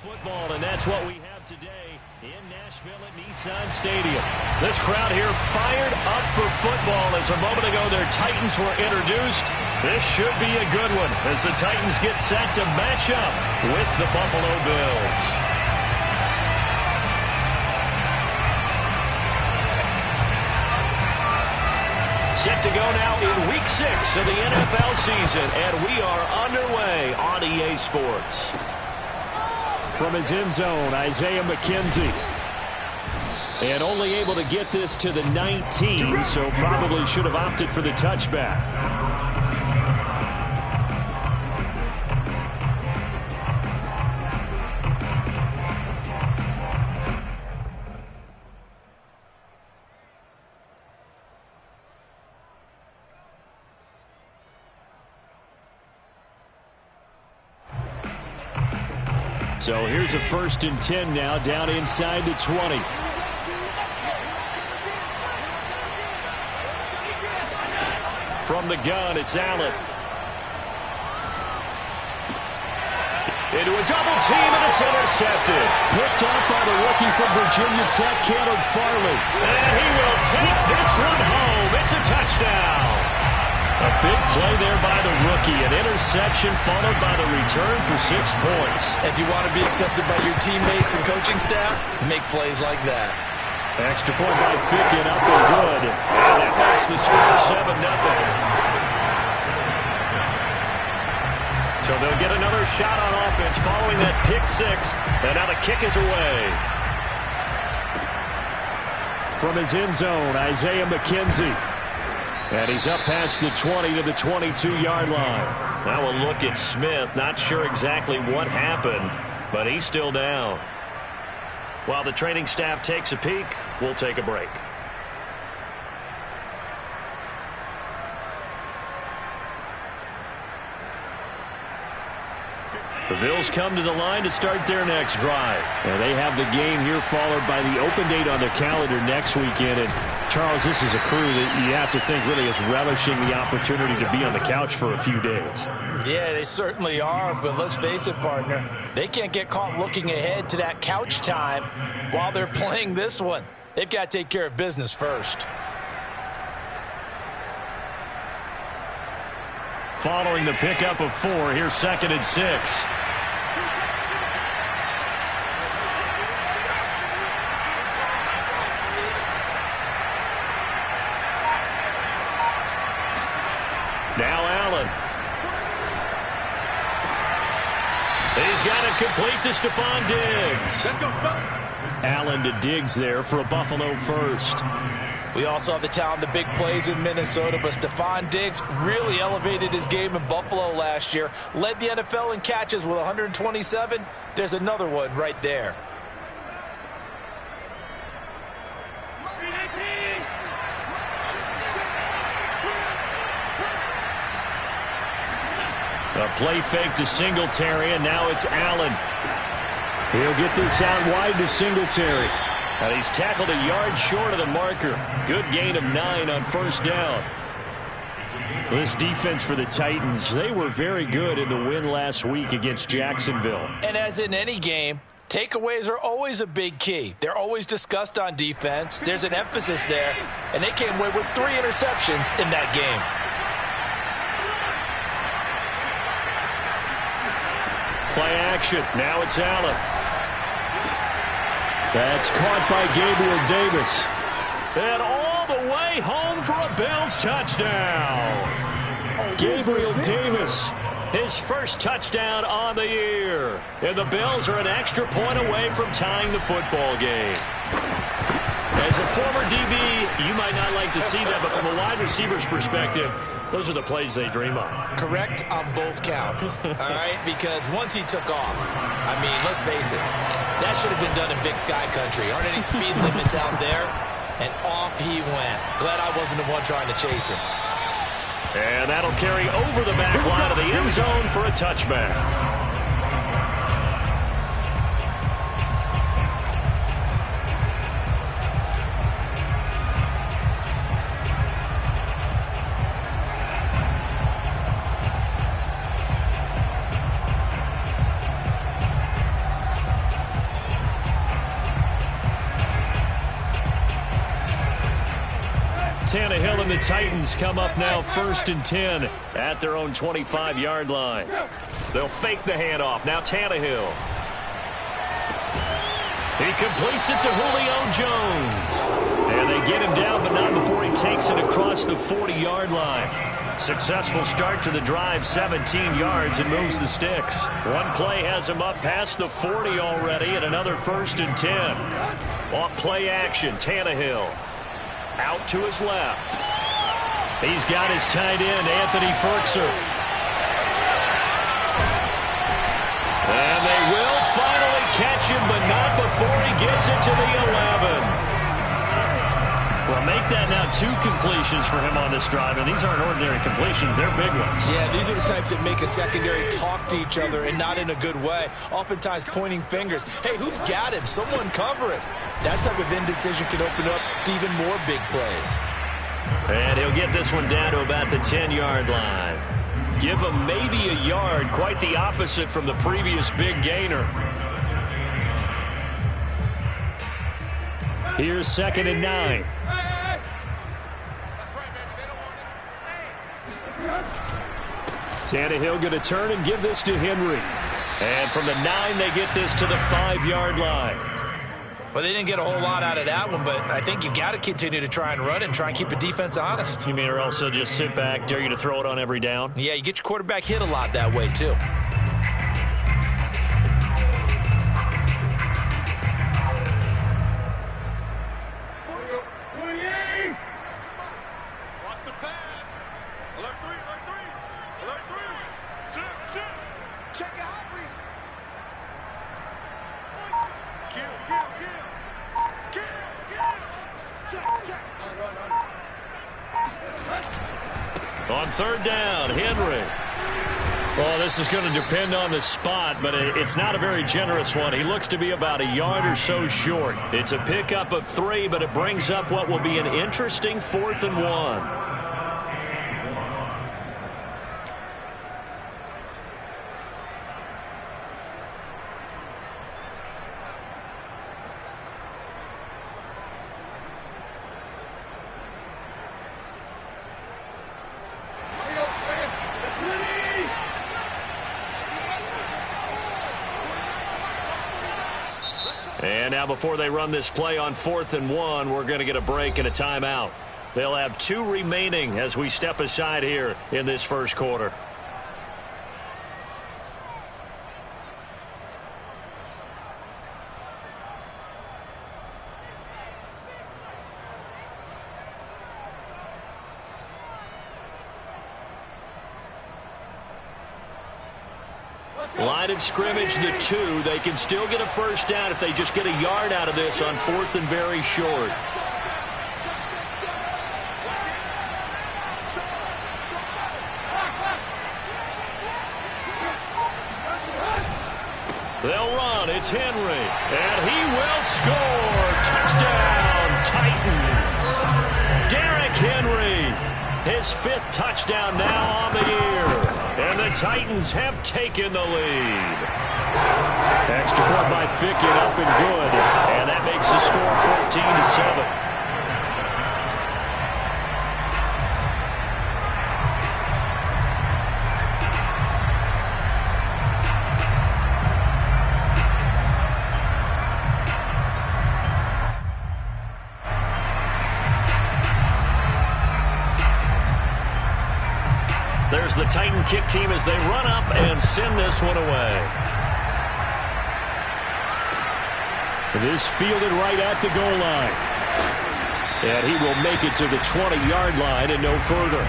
football, and that's what we have today in Nashville at Nissan Stadium. This crowd here fired up for football as a moment ago their Titans were introduced. This should be a good one as the Titans get set to match up with the Buffalo Bills. Set to go now in Week 6 of the NFL season, and we are underway on EA Sports. From his end zone, Isaiah McKenzie. And only able to get this to the 19, so probably should have opted for the touchback. So here's a 1st and 10 now, down inside the 20. From the gun, it's Allen. Into a double team, and it's intercepted. Picked off by the rookie from Virginia Tech, Caleb Farley. And he will take this one home. It's a touchdown. A big play there by the rookie. An interception followed by the return for 6 points. If you want to be accepted by your teammates and coaching staff, make plays like that. Extra point by Ficken, up and good. And that makes the score 7-0. So they'll get another shot on offense following that pick 6. And now the kick is away. From his end zone, Isaiah McKenzie. And he's up past the 20 to the 22-yard line. Now we'll look at Smith. Not sure exactly what happened, but he's still down. While the training staff takes a peek, we'll take a break. The Bills come to the line to start their next drive. And they have the game here followed by the open date on their calendar next weekend. And Charles, this is a crew that you have to think really is relishing the opportunity to be on the couch for a few days. Yeah, they certainly are, but let's face it, partner. They can't get caught looking ahead to that couch time while they're playing this one. They've got to take care of business first. Following the pickup of 4, here's 2nd and 6. Now Allen. He's got it complete to Stephon Diggs. Let's go, Allen to Diggs there for a Buffalo first. We also have the talent, the big plays in Minnesota, but Stephon Diggs really elevated his game in Buffalo last year. Led the NFL in catches with 127. There's another one right there. A play fake to Singletary, and now it's Allen. He'll get this out wide to Singletary. And he's tackled a yard short of the marker. Good gain of 9 on 1st down. This defense for the Titans, they were very good in the win last week against Jacksonville. And as in any game, takeaways are always a big key. They're always discussed on defense. There's an emphasis there, and they came away with 3 interceptions in that game. Play action. Now it's Allen. That's caught by Gabriel Davis. And all the way home for a Bills touchdown. Gabriel Davis. His first touchdown on the year. And the Bills are an extra point away from tying the football game. As a former DB, you might not like to see that, but from a wide receiver's perspective, those are the plays they dream of. Correct on both counts, all right? Because once he took off, I mean, let's face it, that should have been done in Big Sky Country. Aren't any speed limits out there? And off he went. Glad I wasn't the one trying to chase him. And that'll carry over the back line of the end zone for a touchback. Tannehill and the Titans come up now 1st and 10 at their own 25-yard line. They'll fake the handoff. Now Tannehill. He completes it to Julio Jones. And they get him down, but not before he takes it across the 40-yard line. Successful start to the drive, 17 yards, and moves the sticks. One play has him up past the 40 already, and another 1st and 10. Off play action, Tannehill. Out to his left. He's got his tight end, Anthony Ferkser. And they will finally catch him, but not before he gets it to the 11. Well, make that now 2 completions for him on this drive, and these aren't ordinary completions. They're big ones. Yeah, these are the types that make a secondary talk to each other, and not in a good way. Oftentimes pointing fingers. Hey, who's got him? Someone cover him. That type of indecision can open up to even more big plays. And he'll get this one down to about the 10-yard line. Give him maybe a yard, quite the opposite from the previous big gainer. Here's 2nd and 9. Tannehill going to turn and give this to Henry. And from the 9, they get this to the 5-yard line. Well, they didn't get a whole lot out of that one, but I think you've got to continue to try and run and try and keep the defense honest. You mean, or also just sit back, dare you to throw it on every down? Yeah, you get your quarterback hit a lot that way, too. On 3rd down, Henry. Well, this is going to depend on the spot, but it's not a very generous one. He looks to be about a yard or so short. It's a pickup of 3, but it brings up what will be an interesting 4th and 1. And now before they run this play on 4th and 1, we're going to get a break and a timeout. They'll have 2 remaining as we step aside here in this 1st quarter. Line of scrimmage, the 2. They can still get a 1st down if they just get a yard out of this on 4th and very short. They'll run. It's Henry. And he will score. Touchdown, Titans. Derrick Henry. His 5th touchdown now on the year. And the Titans have taken the lead. Extra point by Fickett, up and good. And that makes the score 14-7. There's the Titan kick team as they run up and send this one away. It is fielded right at the goal line. And he will make it to the 20-yard line and no further.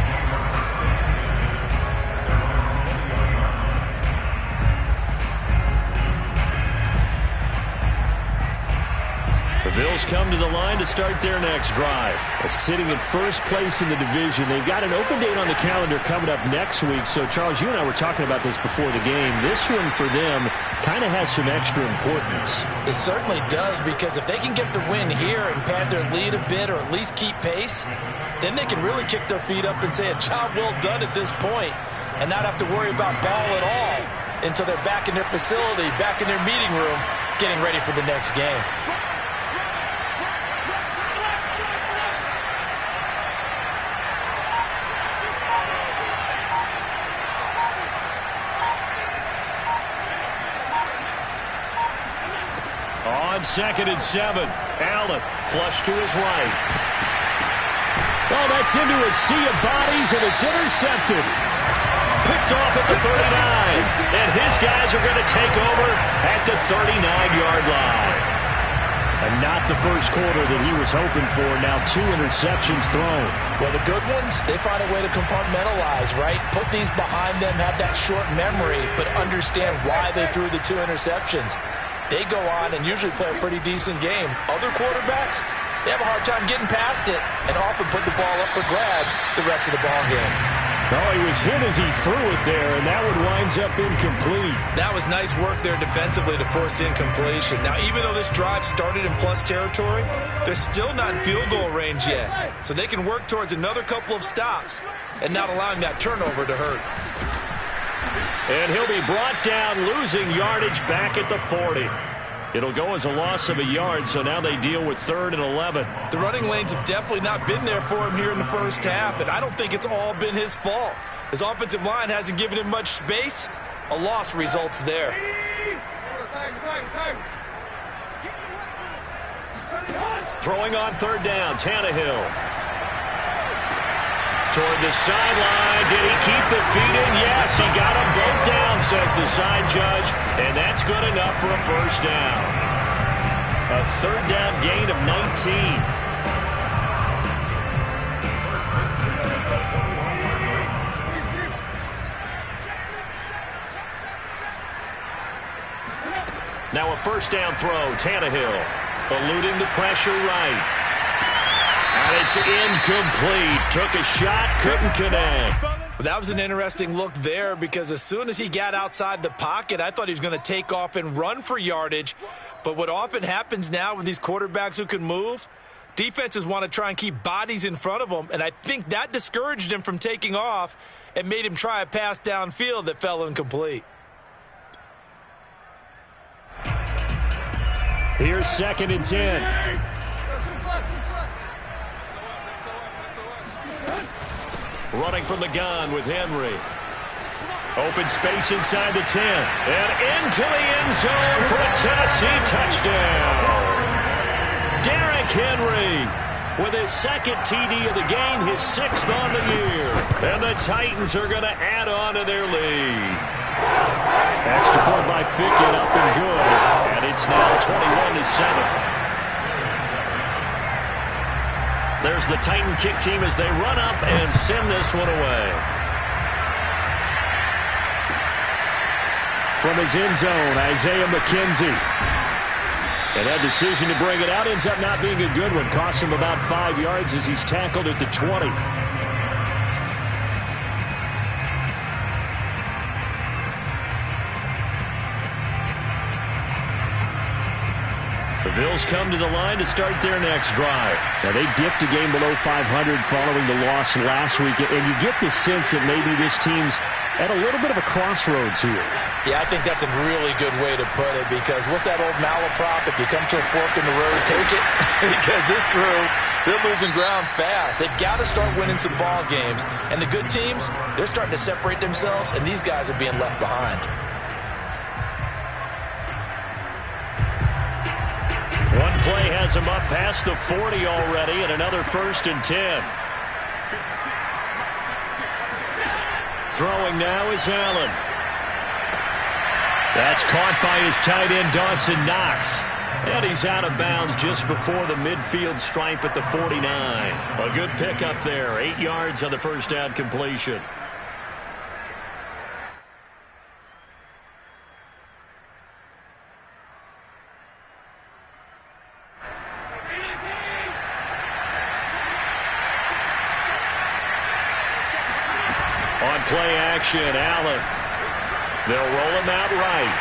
The Bills come to the line to start their next drive. Sitting in 1st place in the division. They've got an open date on the calendar coming up next week. So, Charles, you and I were talking about this before the game. This one for them kind of has some extra importance. It certainly does, because if they can get the win here and pad their lead a bit or at least keep pace, then they can really kick their feet up and say a job well done at this point and not have to worry about ball at all until they're back in their facility, back in their meeting room, getting ready for the next game. On 2nd and 7, Allen flush to his right. Well, that's into a sea of bodies, and it's intercepted. Picked off at the 39, and his guys are going to take over at the 39-yard line. And not the first quarter that he was hoping for. Now 2 interceptions thrown. Well, the good ones, they find a way to compartmentalize, right? Put these behind them, have that short memory, but understand why they threw the 2 interceptions. They go on and usually play a pretty decent game. Other quarterbacks, they have a hard time getting past it and often put the ball up for grabs the rest of the ball game. Well, he was hit as he threw it there, and that one winds up incomplete. That was nice work there defensively to force incompletion. Now, even though this drive started in plus territory, they're still not in field goal range yet. So they can work towards another couple of stops and not allowing that turnover to hurt. And he'll be brought down, losing yardage back at the 40. It'll go as a loss of a yard, so now they deal with 3rd and 11. The running lanes have definitely not been there for him here in the first half, and I don't think it's all been his fault. His offensive line hasn't given him much space. A loss results there. Throwing on 3rd down, Tannehill. Toward the sideline. Did he keep the feet in? Yes, he got them both down, says the side judge, and that's good enough for a first down. A 3rd down gain of 19. Now a first down throw, Tannehill, eluding the pressure right. And it's incomplete. Took a shot, couldn't connect. Well, that was an interesting look there because as soon as he got outside the pocket, I thought he was going to take off and run for yardage. But what often happens now with these quarterbacks who can move, defenses want to try and keep bodies in front of them, and I think that discouraged him from taking off and made him try a pass downfield that fell incomplete. Here's 2nd and 10. Running from the gun with Henry. Open space inside the 10. And into the end zone for a Tennessee touchdown. Derrick Henry with his 2nd TD of the game, his 6th on the year. And the Titans are going to add on to their lead. Extra point by Fickett, up and good. And it's now 21-7. There's the Titan kick team as they run up and send this one away. From his end zone, Isaiah McKenzie. And that decision to bring it out ends up not being a good one. Costs him about 5 yards as he's tackled at the 20. The Bills come to the line to start their next drive. Now, they dipped a game below 500 following the loss last week, and you get the sense that maybe this team's at a little bit of a crossroads here. Yeah, I think that's a really good way to put it because what's that old malaprop? If you come to a fork in the road, take it. Because this crew, they're losing ground fast. They've got to start winning some ball games. And the good teams, they're starting to separate themselves, and these guys are being left behind. One play has him up past the 40 already, and another 1st and 10. Throwing now is Allen. That's caught by his tight end, Dawson Knox. And he's out of bounds just before the midfield stripe at the 49. A good pickup there, 8 yards on the first down completion. On play action, Allen. They'll roll him out right.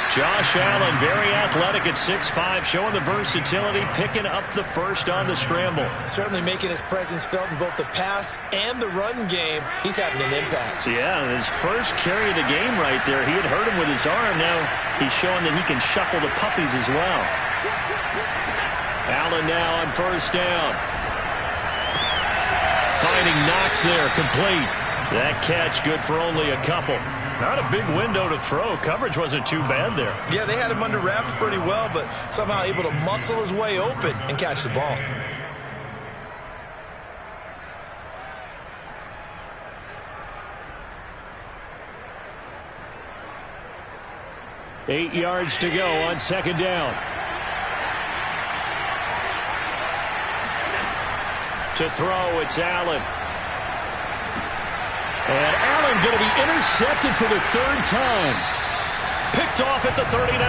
Josh Allen, very athletic at 6'5", showing the versatility, picking up the first on the scramble. Certainly making his presence felt in both the pass and the run game. He's having an impact. Yeah, his first carry of the game right there. He had hurt him with his arm. Now he's showing that he can shuffle the puppies as well. Allen now on first down. Finding Knox there, complete. That catch good for only a couple. Not a big window to throw. Coverage wasn't too bad there. Yeah, they had him under wraps pretty well, but somehow able to muscle his way open and catch the ball. Eight yards to go on second down. To throw, it's Allen. And Allen going to be intercepted for the third time. Picked off at the 39.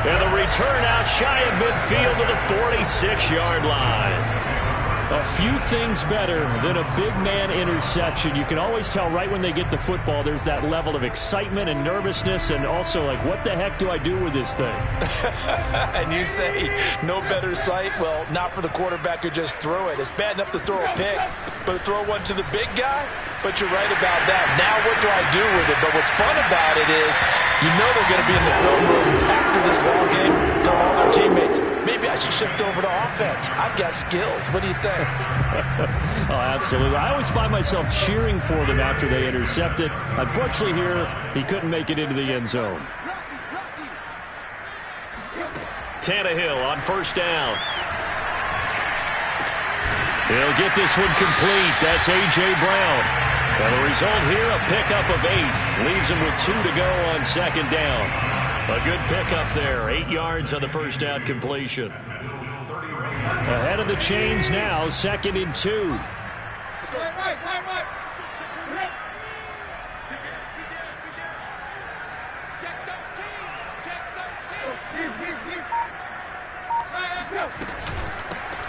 And the return out shy of midfield to the 46-yard line. A few things better than a big man interception. You can always tell right when they get the football, there's that level of excitement and nervousness, and also like, what the heck do I do with this thing? And you say no better sight? Well, not for the quarterback who just threw it. It's bad enough to throw a pick, but to throw one to the big guy? But you're right about that. Now what do I do with it? But what's fun about it is you know they're going to be in the film room after this ball game, tell all their teammates, maybe I should shift over to offense. I've got skills. What do you think? Oh, absolutely. I always find myself cheering for them after they intercept it. Unfortunately here, he couldn't make it into the end zone. Tannehill on first down. He'll get this one complete. That's A.J. Brown. And the result here, a pickup of 8. Leaves him with 2 to go on second down. A good pickup there. 8 yards on the first down completion. Ahead of the chains now, 2nd and 2.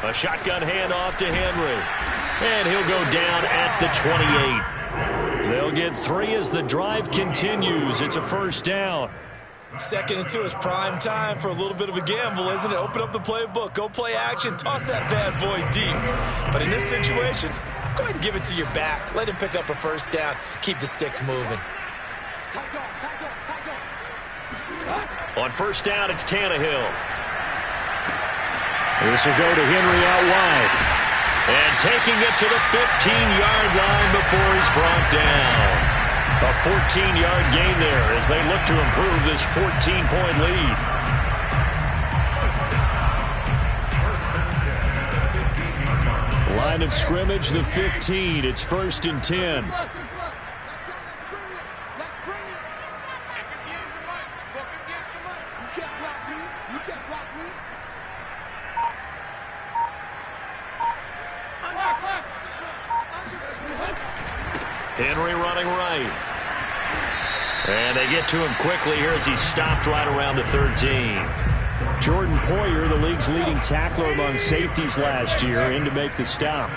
A shotgun handoff to Henry. And he'll go down at the 28. They'll get 3 as the drive continues. It's a first down. 2nd and 2 is prime time for a little bit of a gamble, isn't it? Open up the playbook, go play action, toss that bad boy deep. But in this situation, go ahead and give it to your back. Let him pick up a first down. Keep the sticks moving. On first down, it's Tannehill. This will go to Henry out wide. And taking it to the 15-yard line before he's brought down. A 14-yard gain there as they look to improve this 14-point lead. Line of scrimmage, the 15. It's 1st and 10. Henry running right. And they get to him quickly here as he's stopped right around the 13. Jordan Poyer, the league's leading tackler among safeties last year, in to make the stop.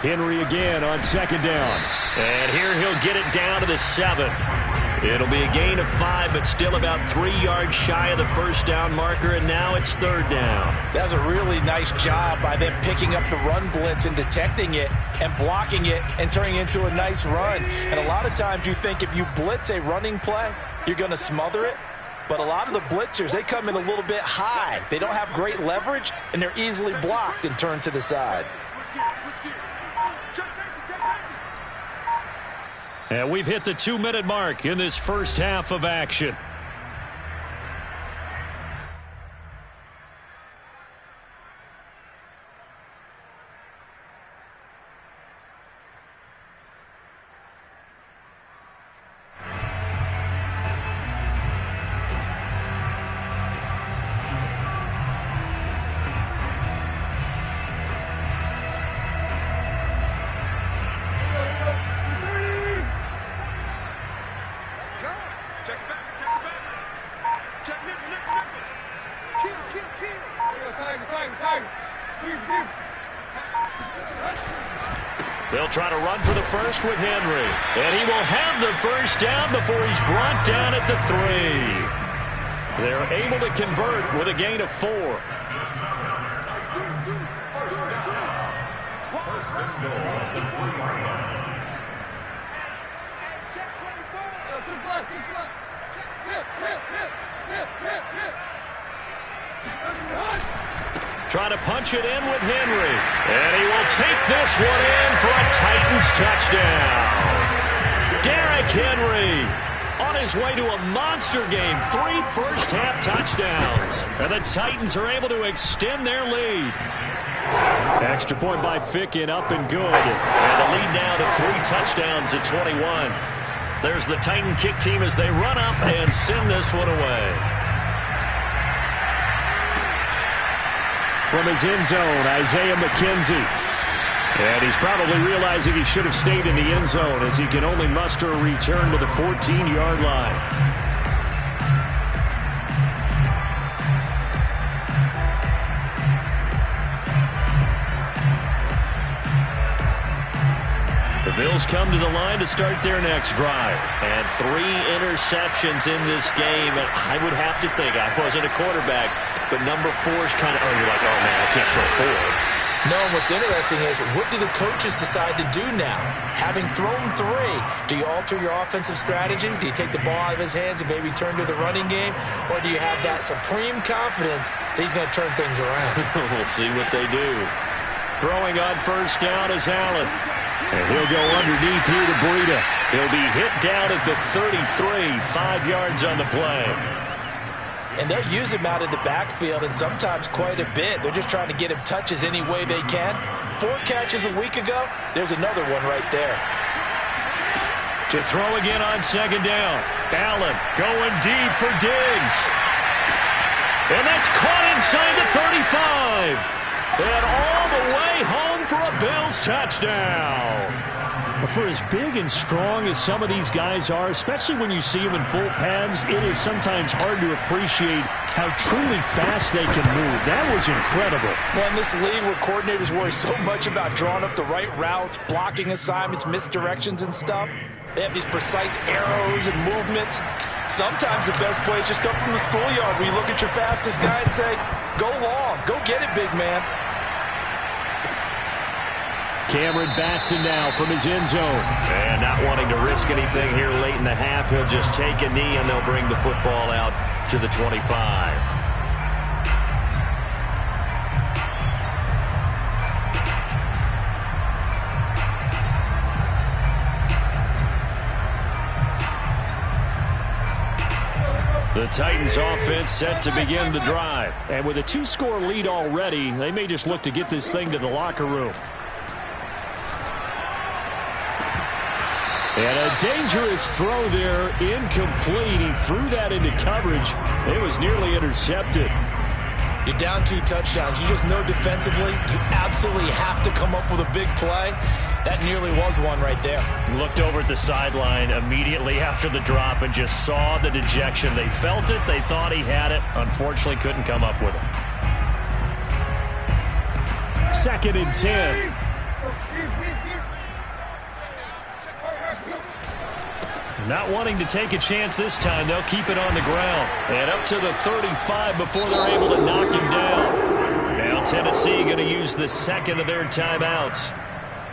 Henry again on second down. And here he'll get it down to the 7. It'll be a gain of 5, but still about 3 yards shy of the first down marker, and now it's 3rd down. That's a really nice job by them picking up the run blitz and detecting it and blocking it and turning it into a nice run. And a lot of times you think if you blitz a running play, you're going to smother it. But a lot of the blitzers, they come in a little bit high. They don't have great leverage, and they're easily blocked and turned to the side. And we've hit the 2-minute mark in this first half of action. They'll try to run for the first with Henry. And he will have the first down before he's brought down at the 3. They're able to convert with a gain of 4. First and goal at the 3-yard line. Trying to punch it in with Henry. And he will take this one in for a Titans touchdown. Derrick Henry on his way to a monster game. 3 first-half touchdowns. And the Titans are able to extend their lead. Extra point by Ficken, up and good. And the lead now to 3 touchdowns at 21. There's the Titan kick team as they run up and send this one away. From his end zone, Isaiah McKenzie. And he's probably realizing he should have stayed in the end zone as he can only muster a return to the 14-yard line. The Bills come to the line to start their next drive. And 3 interceptions in this game. And I would have to think, I wasn't a quarterback, but number 4 is kind of, you're like, oh, man, I can't throw 4. No, what's interesting is, what do the coaches decide to do now? Having thrown 3, do you alter your offensive strategy? Do you take the ball out of his hands and maybe turn to the running game? Or do you have that supreme confidence that he's going to turn things around? We'll see what they do. Throwing on first down is Allen. And he'll go underneath here to Breida. He'll be hit down at the 33, 5 yards on the play. And they'll use him out in the backfield, and sometimes quite a bit. They're just trying to get him touches any way they can. 4 catches a week ago, there's another one right there. To throw again on second down. Allen going deep for Diggs. And that's caught inside the 35. And all the way home for a Bills touchdown. For as big and strong as some of these guys are, especially when you see them in full pads, it is sometimes hard to appreciate how truly fast they can move. That was incredible. Well, in this league where coordinators worry so much about drawing up the right routes, blocking assignments, misdirections and stuff, they have these precise arrows and movements. Sometimes the best plays just come from the schoolyard where you look at your fastest guy and say, go long, go get it, big man. Cameron Batson now from his end zone. And not wanting to risk anything here late in the half, he'll just take a knee and they'll bring the football out to the 25. The Titans offense set to begin the drive. And with a 2-score lead already, they may just look to get this thing to the locker room. And a dangerous throw there, incomplete. He threw that into coverage. It was nearly intercepted. You're down 2 touchdowns. You just know defensively you absolutely have to come up with a big play. That nearly was one right there. Looked over at the sideline immediately after the drop and just saw the dejection. They felt it. They thought he had it. Unfortunately, couldn't come up with it. 2nd and 10. Not wanting to take a chance this time, they'll keep it on the ground. And up to the 35 before they're able to knock him down. Now Tennessee going to use the 2nd of their timeouts,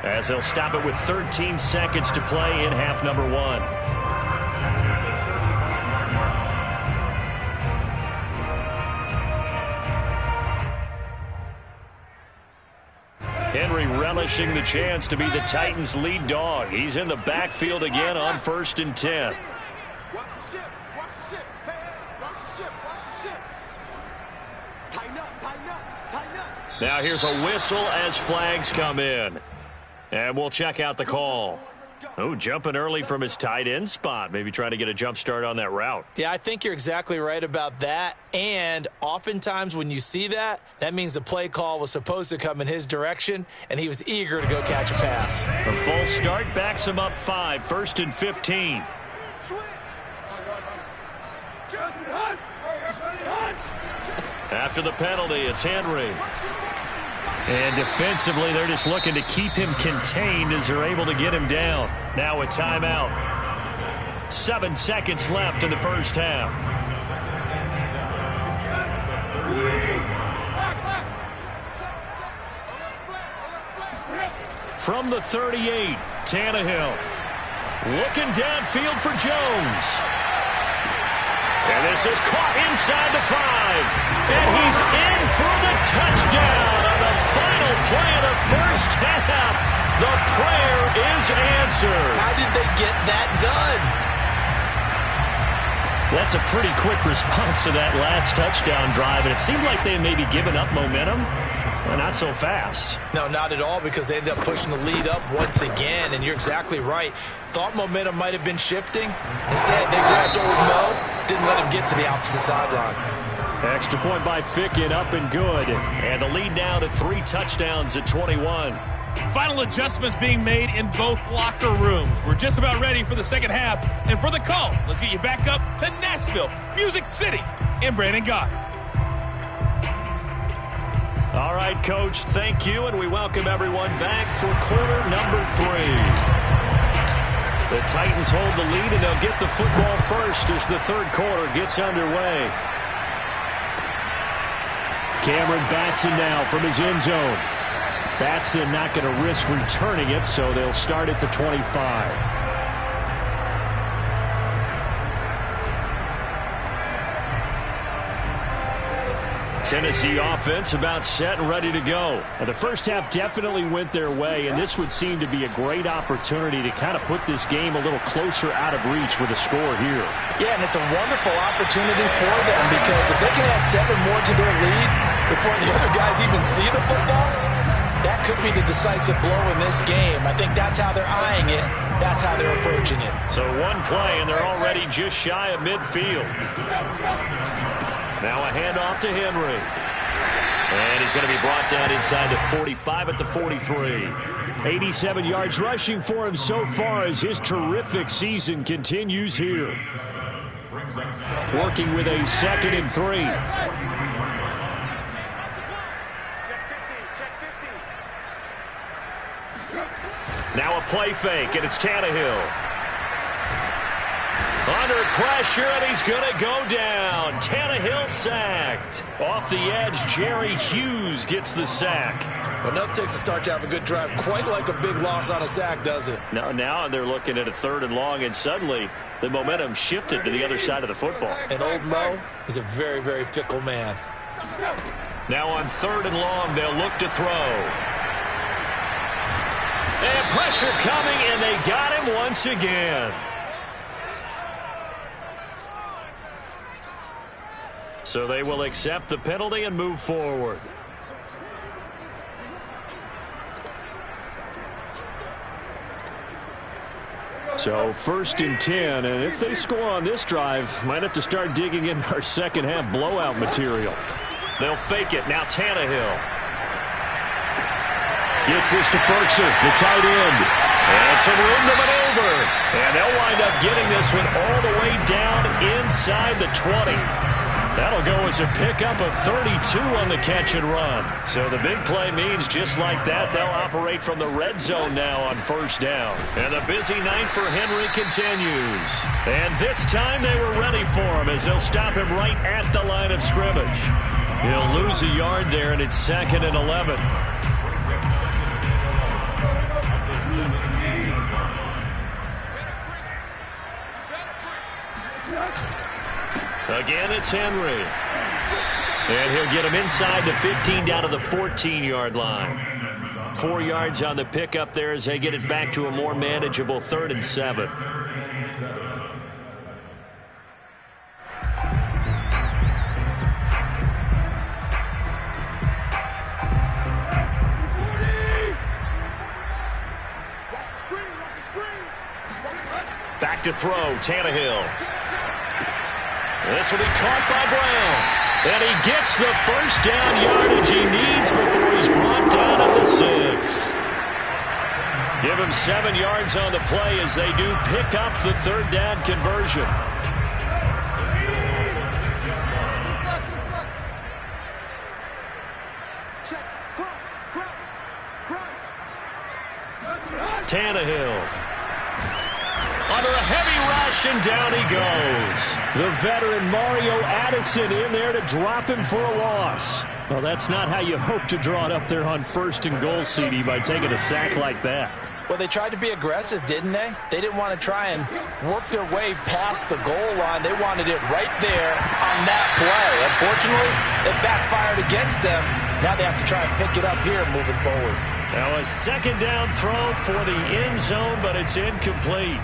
as they'll stop it with 13 seconds to play in half number 1. Henry relishing the chance to be the Titans' lead dog. He's in the backfield again on 1st and 10. Watch the ship. Watch the ship. Hey, watch the ship. Watch the ship. Tighten up. Tighten up. Tighten up. Now here's a whistle as flags come in. And we'll check out the call. Oh, jumping early from his tight end spot. Maybe trying to get a jump start on that route. Yeah, I think you're exactly right about that. And oftentimes when you see that, that means the play call was supposed to come in his direction, and he was eager to go catch a pass. A false start backs him up 5, 1st and 15. After the penalty, it's Henry. And defensively, they're just looking to keep him contained as they're able to get him down. Now a timeout. 7 seconds left in the first half. From the 38, Tannehill. Looking downfield for Jones. And this is caught inside the 5. And he's in for the touchdown on the final play of the first half. The prayer is answered. How did they get that done? That's a pretty quick response to that last touchdown drive, and it seemed like they had maybe given up momentum. Well, not so fast. No, not at all, because they ended up pushing the lead up once again, and you're exactly right. Thought momentum might have been shifting. Instead, they grabbed old Mo, didn't let him get to the opposite sideline. Extra point by Ficken, up and good. And the lead now to 3 touchdowns at 21. Final adjustments being made in both locker rooms. We're just about ready for the second half. And for the call, let's get you back up to Nashville, Music City, and Brandon Guy. All right, Coach, thank you, and we welcome everyone back for quarter number 3. The Titans hold the lead, and they'll get the football first as the third quarter gets underway. Cameron Batson now from his end zone. Batson not going to risk returning it, so they'll start at the 25. Tennessee offense about set and ready to go. Now, the first half definitely went their way, and this would seem to be a great opportunity to kind of put this game a little closer out of reach with a score here. Yeah, and it's a wonderful opportunity for them, because if they can add 7 more to their lead before the other guys even see the football, that could be the decisive blow in this game. I think that's how they're eyeing it. That's how they're approaching it. So one play, and they're already just shy of midfield. Now a handoff to Henry. And he's going to be brought down inside the 45 at the 43. 87 yards rushing for him so far as his terrific season continues here. Working with a 2nd and 3. Now a play fake, and it's Tannehill. Under pressure, and he's going to go down. Tannehill sacked. Off the edge, Jerry Hughes gets the sack. Enough takes to start to have a good drive. Quite like a big loss on a sack, does it? Now they're looking at a 3rd and long, and suddenly the momentum shifted to the other side of the football. And old Mo is a very, very fickle man. Now on 3rd and long, they'll look to throw. And pressure coming, and they got him once again. So they will accept the penalty and move forward. So 1st and 10, and if they score on this drive, might have to start digging in our second half blowout material. They'll fake it. Now Tannehill gets this to Ferguson, the tight end. And some room to maneuver. And they'll wind up getting this one all the way down inside the 20. That'll go as a pickup of 32 on the catch and run. So the big play means just like that, they'll operate from the red zone now on 1st down. And the busy night for Henry continues. And this time they were ready for him as they'll stop him right at the line of scrimmage. He'll lose a yard there, and it's 2nd and 11. Again, it's Henry. And he'll get him inside the 15 down to the 14-yard line. 4 yards on the pickup there as they get it back to a more manageable 3rd and 7. Back to throw, Tannehill. This will be caught by Brown. And he gets the 1st down yardage he needs before he's brought down at the 6. Give him 7 yards on the play as they do pick up the 3rd down conversion. Tannehill. Under a heavy rush, and down he goes. The veteran Mario Addison in there to drop him for a loss. Well, that's not how you hope to draw it up there on 1st and goal, CD, by taking a sack like that. Well, they tried to be aggressive, didn't they? They didn't want to try and work their way past the goal line. They wanted it right there on that play. Unfortunately, it backfired against them. Now they have to try and pick it up here moving forward. Now a 2nd down throw for the end zone, but it's incomplete.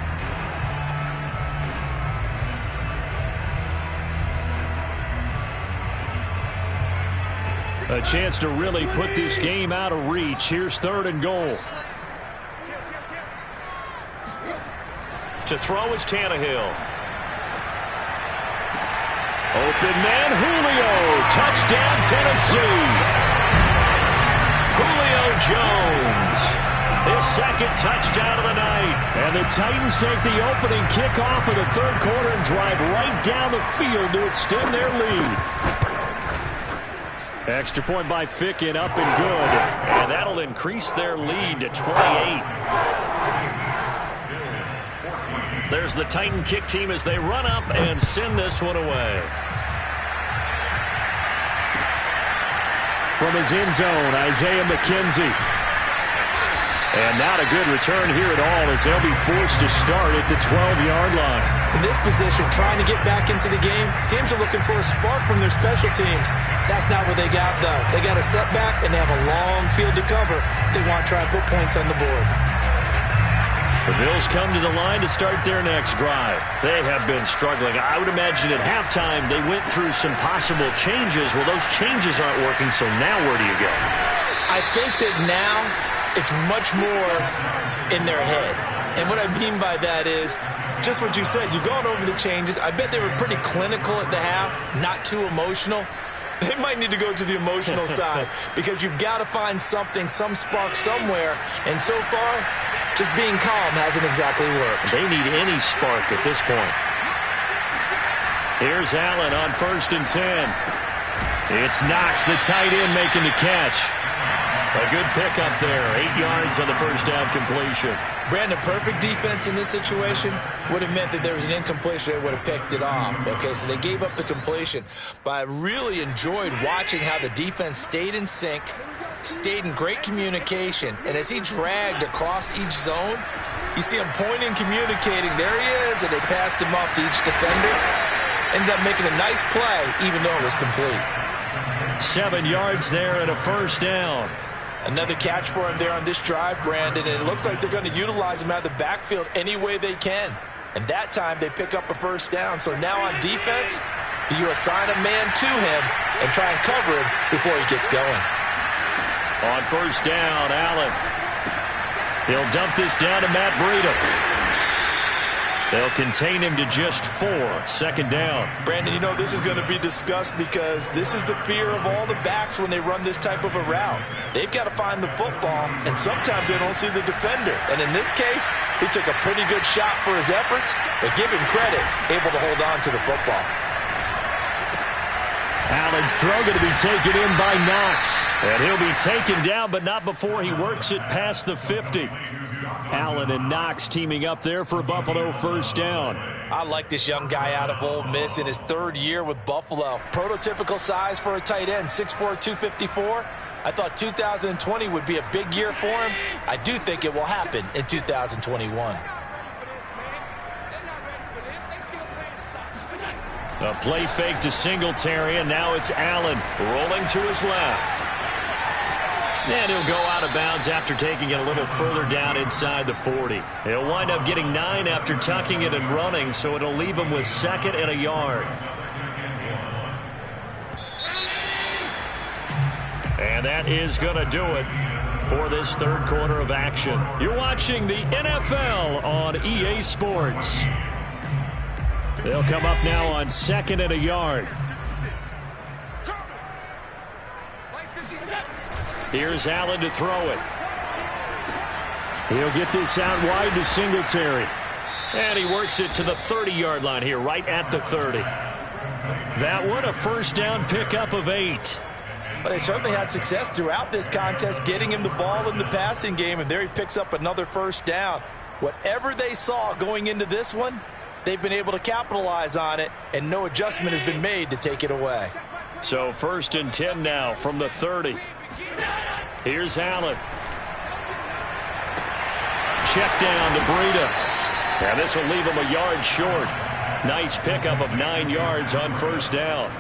A chance to really put this game out of reach. Here's 3rd and goal. To throw is Tannehill. Open man, Julio. Touchdown, Tennessee. Julio Jones. His 2nd touchdown of the night. And the Titans take the opening kickoff of the 3rd quarter and drive right down the field to extend their lead. Extra point by Ficken, up and good. And that'll increase their lead to 28. There's the Titan kick team as they run up and send this one away. From his end zone, Isaiah McKenzie. And not a good return here at all as they'll be forced to start at the 12-yard line. In this position, trying to get back into the game, teams are looking for a spark from their special teams. That's not what they got, though. They got a setback, and they have a long field to cover if they want to try and put points on the board. The Bills come to the line to start their next drive. They have been struggling. I would imagine at halftime they went through some possible changes. Well, those changes aren't working, so now where do you go? I think that now it's much more in their head. And what I mean by that is just what you said. You've gone over the changes. I bet they were pretty clinical at the half, not too emotional. They might need to go to the emotional side because you've got to find something, some spark somewhere. And so far, just being calm hasn't exactly worked. They need any spark at this point. Here's Allen on 1st and 10. It's Knox, the tight end, making the catch. A good pickup there. 8 yards on the 1st down completion. Brandon, perfect defense in this situation would have meant that there was an incompletion. They would have picked it off. Okay, so they gave up the completion. But I really enjoyed watching how the defense stayed in sync, stayed in great communication. And as he dragged across each zone, you see him pointing, communicating. There he is, and they passed him off to each defender. Ended up making a nice play, even though it was complete. 7 yards there and a 1st down. Another catch for him there on this drive, Brandon, and it looks like they're going to utilize him out of the backfield any way they can. And that time they pick up a 1st down. So now on defense, do you assign a man to him and try and cover him before he gets going? On 1st down, Allen. He'll dump this down to Matt Breida. They'll contain him to just 4. 2nd down. Brandon, you know this is going to be discussed because this is the fear of all the backs when they run this type of a route. They've got to find the football, and sometimes they don't see the defender. And in this case, he took a pretty good shot for his efforts, but give him credit, able to hold on to the football. Allen's throw going to be taken in by Knox. And he'll be taken down, but not before he works it past the 50. Allen and Knox teaming up there for Buffalo 1st down. I like this young guy out of Ole Miss in his 3rd year with Buffalo. Prototypical size for a tight end, 6'4", 254. I thought 2020 would be a big year for him. I do think it will happen in 2021. A play fake to Singletary, and now it's Allen rolling to his left. And he'll go out of bounds after taking it a little further down inside the 40. He'll wind up getting 9 after tucking it and running, so it'll leave him with 2nd and a yard. And that is going to do it for this 3rd quarter of action. You're watching the NFL on EA Sports. They'll come up now on 2nd and a yard. Here's Allen to throw it. He'll get this out wide to Singletary. And he works it to the 30-yard line here, right at the 30. That one, a 1st down pickup of 8. Well, they certainly had success throughout this contest, getting him the ball in the passing game, and there he picks up another 1st down. Whatever they saw going into this one, they've been able to capitalize on it, and no adjustment has been made to take it away. So 1st and 10 now from the 30. Here's Allen. Check down to Breida. And this will leave him a yard short. Nice pickup of 9 yards on 1st down.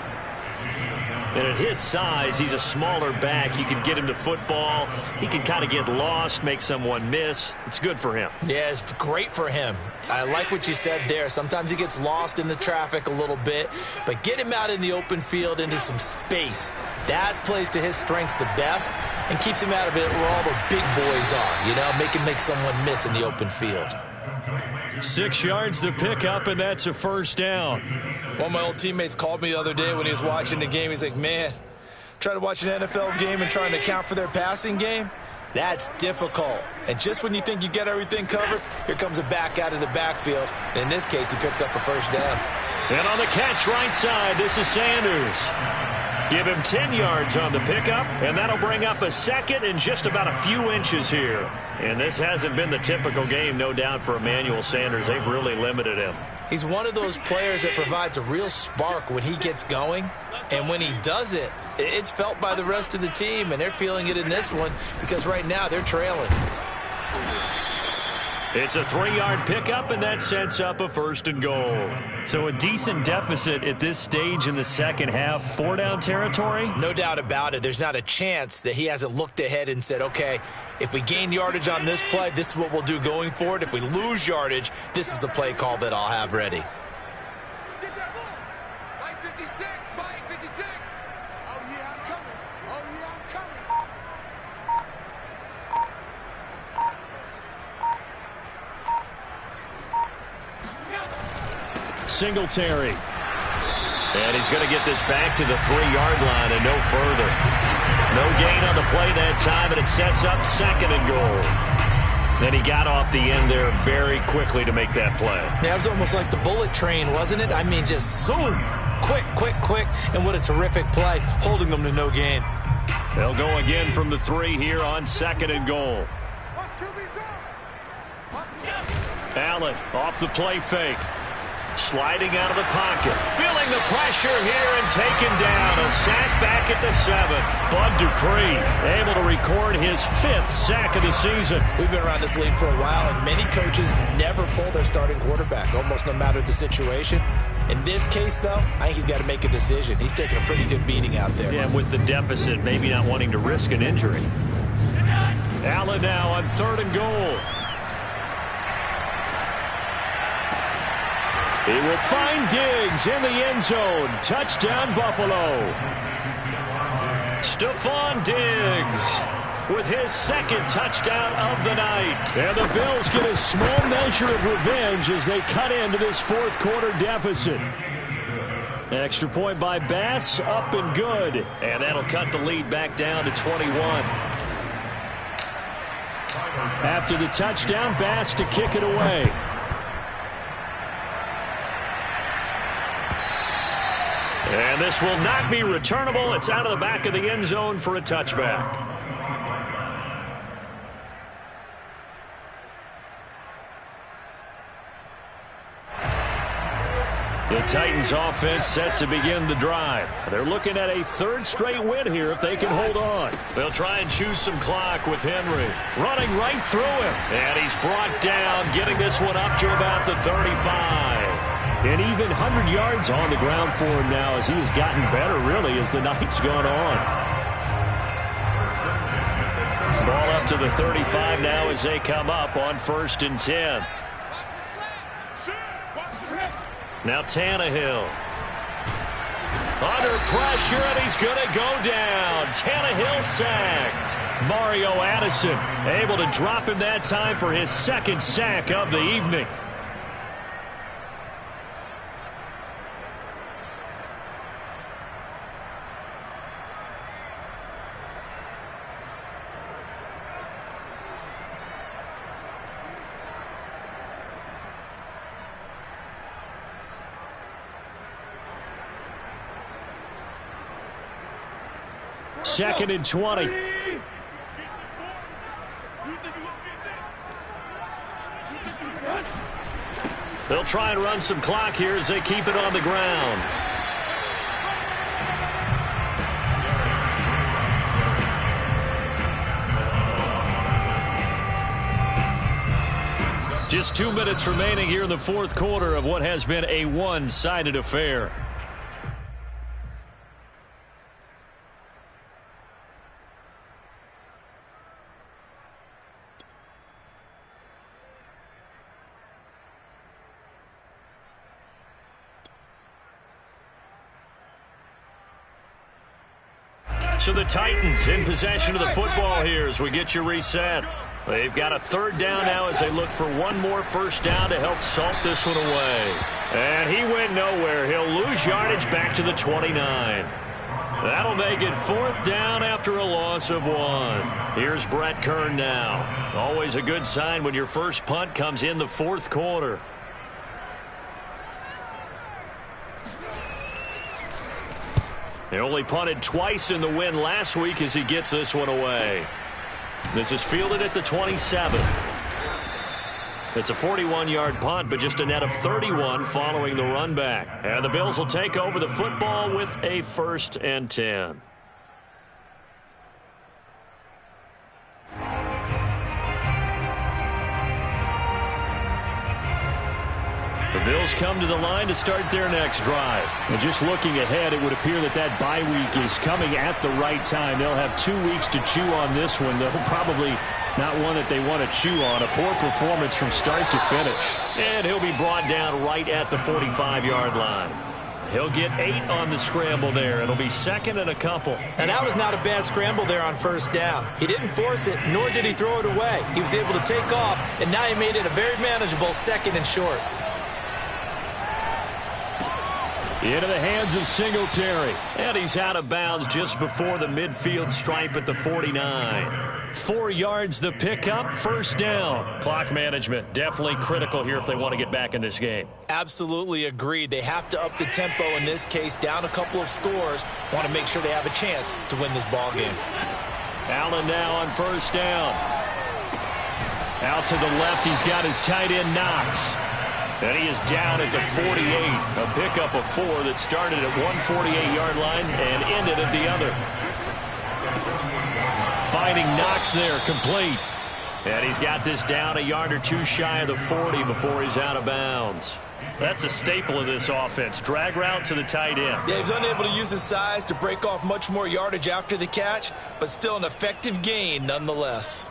And at his size, he's a smaller back. You can get him to football. He can kind of get lost, make someone miss. It's good for him. Yeah, it's great for him. I like what you said there. Sometimes he gets lost in the traffic a little bit, but get him out in the open field into some space. That plays to his strengths the best and keeps him out of it where all the big boys are, you know, make someone miss in the open field. 6 yards to pick up, and that's a 1st down. One of my old teammates called me the other day when he was watching the game. He's like, man, trying to watch an NFL game and trying to account for their passing game? That's difficult. And just when you think you get everything covered, here comes a back out of the backfield. And in this case, he picks up a 1st down. And on the catch right side, this is Sanders. Give him 10 yards on the pickup, and that'll bring up a 2nd and just about a few inches here. And this hasn't been the typical game, no doubt, for Emmanuel Sanders. They've really limited him. He's one of those players that provides a real spark when he gets going. And when he does it, it's felt by the rest of the team, and they're feeling it in this one because right now they're trailing. It's a 3-yard pickup, and that sets up a 1st and goal. So a decent deficit at this stage in the second half. 4-down territory? No doubt about it. There's not a chance that he hasn't looked ahead and said, okay, if we gain yardage on this play, this is what we'll do going forward. If we lose yardage, this is the play call that I'll have ready. Get that ball. Mike 56, Mike 56. Oh, yeah, I'm coming. Oh, yeah, I'm coming. Singletary. And he's going to get this back to the 3-yard line and no further. No gain on the play that time, and it sets up 2nd and goal. Then he got off the end there very quickly to make that play. Yeah, it was almost like the bullet train, wasn't it? I mean, just zoom. Quick, quick, quick. And what a terrific play, holding them to no gain. They'll go again from the 3 here on 2nd and goal. Allen off the play fake. Sliding out of the pocket. Feeling the pressure here and taken down. A sack back at the 7. Bud Dupree able to record his 5th sack of the season. We've been around this league for a while, and many coaches never pull their starting quarterback, almost no matter the situation. In this case, though, I think he's got to make a decision. He's taking a pretty good beating out there. Yeah, with the deficit, maybe not wanting to risk an injury. Allen now on 3rd and goal. He will find Diggs in the end zone. Touchdown, Buffalo. Stephon Diggs with his 2nd touchdown of the night. And the Bills get a small measure of revenge as they cut into this 4th quarter deficit. Extra point by Bass, up and good. And that'll cut the lead back down to 21. After the touchdown, Bass to kick it away. And this will not be returnable. It's out of the back of the end zone for a touchback. The Titans offense set to begin the drive. They're looking at a 3rd straight win here if they can hold on. They'll try and choose some clock with Henry. Running right through him. And he's brought down, getting this one up to about the 35. And even 100 yards on the ground for him now as he has gotten better, really, as the night's gone on. Ball up to the 35 now as they come up on 1st and 10. Now Tannehill. Under pressure, and he's going to go down. Tannehill sacked. Mario Addison able to drop him that time for his 2nd sack of the evening. Second and 20. They'll try and run some clock here as they keep it on the ground. Just 2 minutes remaining here in the fourth quarter of what has been a one-sided affair. So the Titans in possession of the football here as we get you reset. They've got a third down now as they look for one more first down to help salt this one away. And he went nowhere. He'll lose yardage back to the 29. That'll make it fourth down after a loss of 1. Here's Brett Kern now. Always a good sign when your first punt comes in the fourth quarter. He only punted twice in the win last week as he gets this one away. This is fielded at the 27. It's a 41-yard punt, but just a net of 31 following the run back. And the Bills will take over the football with a 1st and 10. The Bills come to the line to start their next drive. And just looking ahead, it would appear that that bye week is coming at the right time. They'll have 2 weeks to chew on this one. They'll probably not one that they want to chew on. A poor performance from start to finish. And he'll be brought down right at the 45-yard line. He'll get 8 on the scramble there. It'll be 2nd and a couple. And that was not a bad scramble there on first down. He didn't force it, nor did he throw it away. He was able to take off, and now he made it a very manageable 2nd and short. Into the hands of Singletary. And he's out of bounds just before the midfield stripe at the 49. 4 yards the pickup, first down. Clock management definitely critical here if they want to get back in this game. Absolutely agreed. They have to up the tempo in this case, down a couple of scores. Want to make sure they have a chance to win this ball game. Allen now on first down. Out to the left, he's got his tight end Knox. And he is down at the 48. A pickup of 4 that started at one 48-yard line and ended at the other. Finding Knox there, complete. And he's got this down a yard or 2 shy of the 40 before he's out of bounds. That's a staple of this offense. Drag route to the tight end. Yeah, he's unable to use his size to break off much more yardage after the catch, but still an effective gain nonetheless.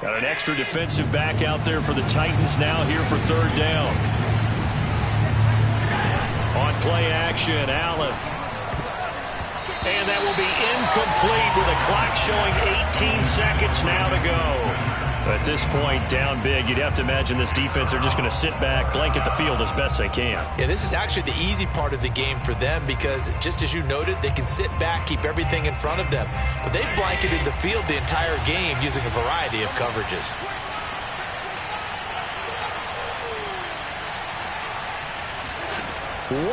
Got an extra defensive back out there for the Titans now here for third down. On play action, Allen. And that will be incomplete with a clock showing 18 seconds now to go. At this point, down big, you'd have to imagine this defense are just going to sit back, blanket the field as best they can. Yeah, this is actually the easy part of the game for them because, just as you noted, they can sit back, keep everything in front of them. But they've blanketed the field the entire game using a variety of coverages.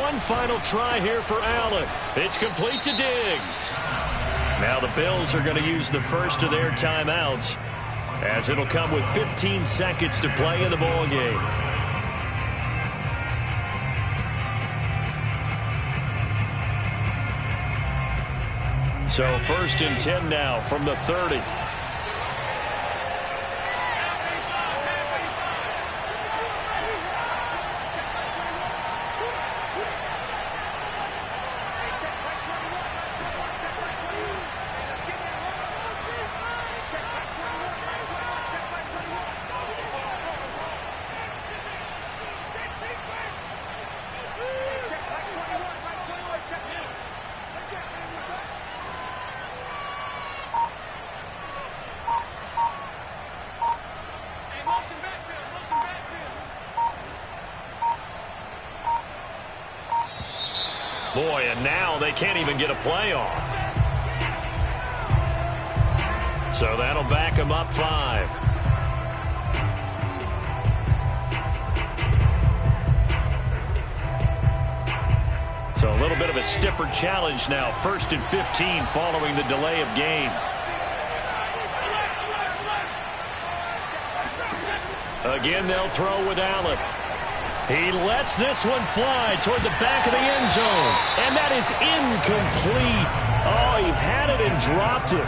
One final try here for Allen. It's complete to Diggs. Now the Bills are going to use the first of their timeouts, as it'll come with 15 seconds to play in the ball game. So 1st and 10 now from the 30. Boy, and now they can't even get a play off. So that'll back them up 5. So a little bit of a stiffer challenge now. 1st and 15 following the delay of game. Again, they'll throw with Allen. He lets this one fly toward the back of the end zone. And that is incomplete. Oh, he had it and dropped it.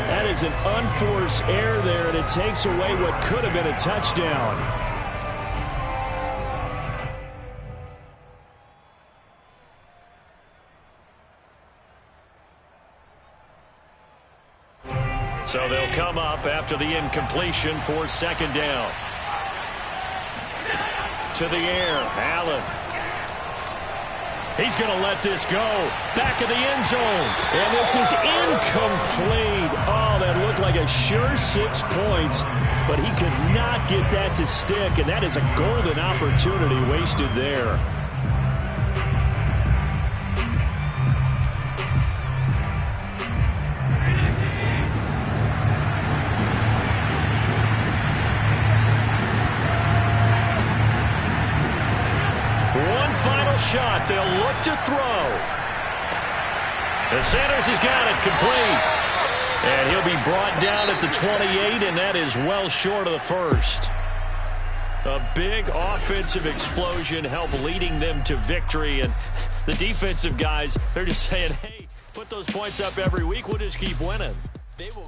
That is an unforced error there, and it takes away what could have been a touchdown. So they'll come up after the incompletion for second down. To the air, Allen. He's going to let this go. Back of the end zone. And this is incomplete. Oh, that looked like a sure 6 points. But he could not get that to stick. And that is a golden opportunity wasted there. Final shot. They'll look to throw. The Sanders has got it complete. And he'll be brought down at the 28, and that is well short of the first. A big offensive explosion helped leading them to victory. And the defensive guys, they're just saying, hey, put those points up every week. We'll just keep winning. They will